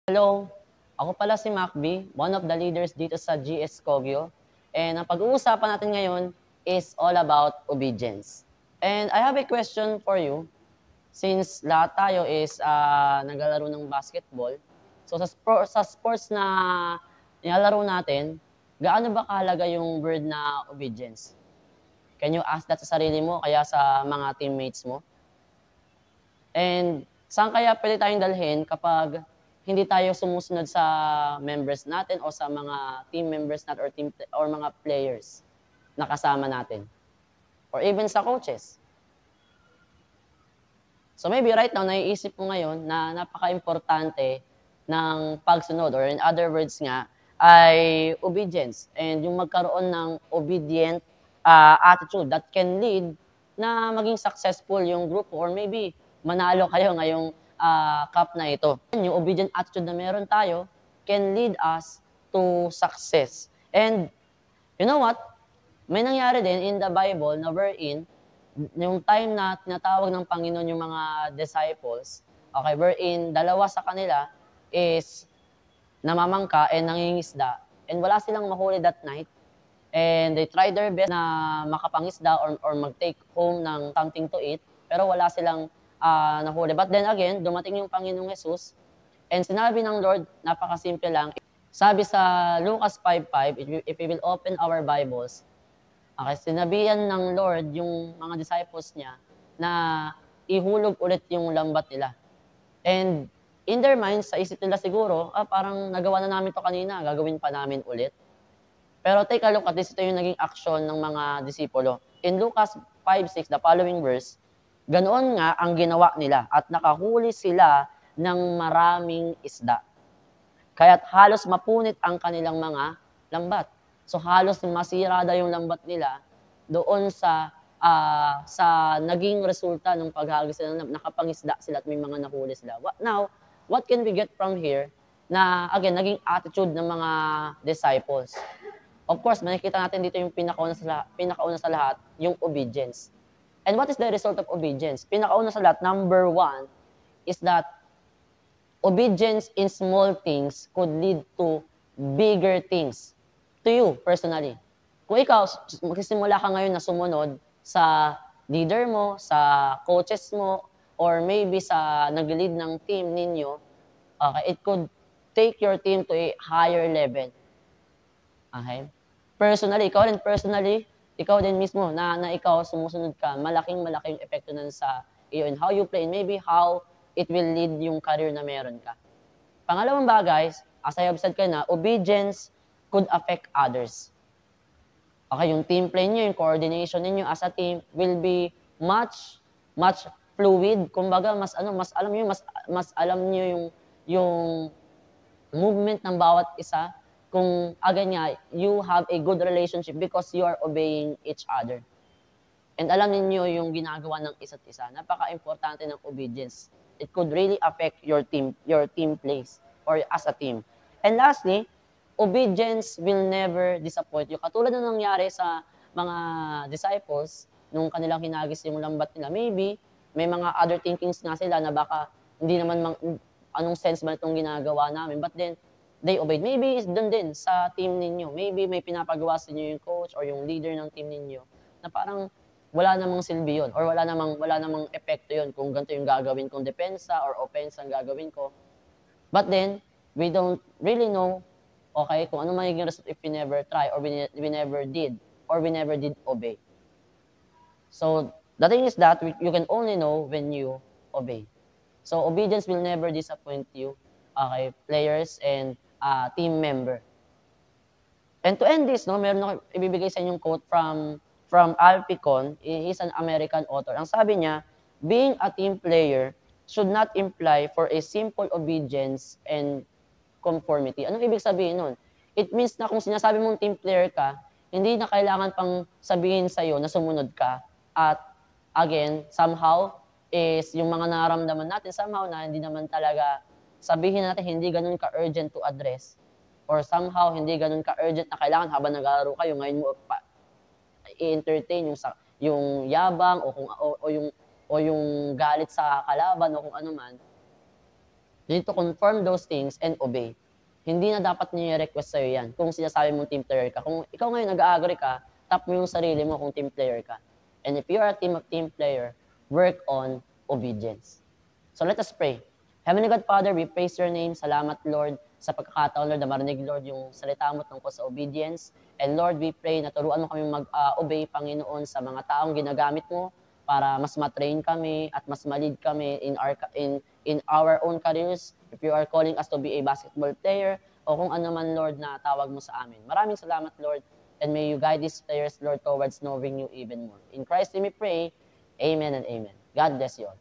Hello, ako pala si Macby, one of the leaders dito sa GS Kogyo. And ang pag-uusapan natin ngayon is all about obedience. And I have a question for you. Since lahat tayo is naglalaro ng basketball, so sa sports na nilalaro natin, gaano ba kahalaga yung word na obedience? Can you ask that sa sarili mo, kaya sa mga teammates mo? And saan kaya pwede tayong dalhin kapag hindi tayo sumusunod sa members natin o sa mga team members natin or mga players na kasama natin? Or even sa coaches. So maybe right now, naiisip mo ngayon na napaka-importante ng pagsunod, or in other words nga, ay obedience. And yung magkaroon ng obedient attitude that can lead na maging successful yung grupo, or maybe manalo kayo ngayong cup na ito. Yung obedient attitude na meron tayo can lead us to success. And you know what? May nangyari din in the Bible na wherein yung time na tinatawag ng Panginoon yung mga disciples, okay, wherein dalawa sa kanila is namamangka and nangingisda, and wala silang mahuli that night, and they tried their best na makapangisda or mag-take home ng something to eat, pero wala silang nahuli. But then again, dumating yung Panginoong Jesus, and sinabi ng Lord, napakasimple lang, sabi sa Lucas 5:5, if we will open our Bibles, okay, sinabihan ng Lord yung mga disciples niya na ihulog ulit yung lambat nila. And in their minds, sa isip nila siguro, parang nagawa na namin to kanina, gagawin pa namin ulit. Pero take a look at this, ito yung naging action ng mga disipulo. In Lucas 5:6, the following verse, ganoon nga ang ginawa nila at nakahuli sila ng maraming isda. Kaya't halos mapunit ang kanilang mga lambat. So halos masira daw yung lambat nila doon sa naging resulta ng paghagis sila, nakapangisda sila at may mga nahuli sila. Now, what can we get from here na again, naging attitude ng mga disciples? Of course, makikita natin dito yung pinakauna sa lahat, yung obedience. And what is the result of obedience? Pinakauna sa lahat, number one, is that obedience in small things could lead to bigger things to you personally. Kung ikaw, magsisimula ka ngayon na sumunod sa leader mo, sa coaches mo, or maybe sa nag-lead ng team ninyo, okay, it could take your team to a higher level. Okay? Personally, ikaw din mismo, na ikaw sumusunod ka, malaking epekto nun sa iyo and how you play, and maybe how it will lead yung career na meron ka. Pangalawang bagay, as I have said kanina, obedience could affect others. Okay, yung team play niyo, yung coordination niyo as a team will be much fluid. Kumbaga, mas alam niyo yung movement ng bawat isa. Kung again nga, you have a good relationship because you are obeying each other. And alam niyo yung ginagawa ng isa't isa. Napaka-importante ng obedience. It could really affect your team plays or as a team. And lastly, obedience will never disappoint you. Katulad na nangyari sa mga disciples, nung kanilang hinagis yung lambat nila, maybe may mga other thinkings nga sila na baka hindi naman anong sense ba itong ginagawa namin. But then, they obeyed. Maybe doon din sa team ninyo. Maybe may pinapagawa sa inyo yung coach or yung leader ng team ninyo na parang wala namang silbi yun or wala namang epekto yun kung ganito yung gagawin kong depensa or offense ang gagawin ko. But then, we don't really know, okay, kung ano magiging result if we never try or we never did obey. So, the thing is that you can only know when you obey. So, obedience will never disappoint you, okay, players and team member. And to end this, no, meron ako ibibigay sa inyong quote from Alfie Kohn. He's an American author. Ang sabi niya, being a team player should not imply for a simple obedience and conformity. Anong ibig sabihin nun? It means na kung sinasabi mong team player ka, hindi na kailangan pang sabihin sa'yo na sumunod ka. At again, somehow, is yung mga nararamdaman natin somehow na hindi naman talaga, sabihin natin hindi ganun ka-urgent to address. Or somehow, hindi ganun ka-urgent na kailangan habang naglalaro kayo, ngayon mo i-entertain yung yabang o yung galit sa kalaban o kung ano man. You need to confirm those things and obey. Hindi na dapat niya request sa'yo yan kung sinasabi mong team player ka. Kung ikaw ngayon nag-agree ka, tap mo yung sarili mo kung team player ka. And if you are a team player, work on obedience. So let us pray. Heavenly God, Father, we praise your name. Salamat, Lord, sa pagkakataon, Lord, na marinig, Lord, yung salita mo tungkol sa obedience. And Lord, we pray na turuan mo kami mag-obey, Panginoon, sa mga taong ginagamit mo para mas matrain kami at mas malid kami in our own careers. If you are calling us to be a basketball player o kung ano man, Lord, na tawag mo sa amin. Maraming salamat, Lord, and may you guide these players, Lord, towards knowing you even more. In Christ we pray, amen and amen. God bless you all.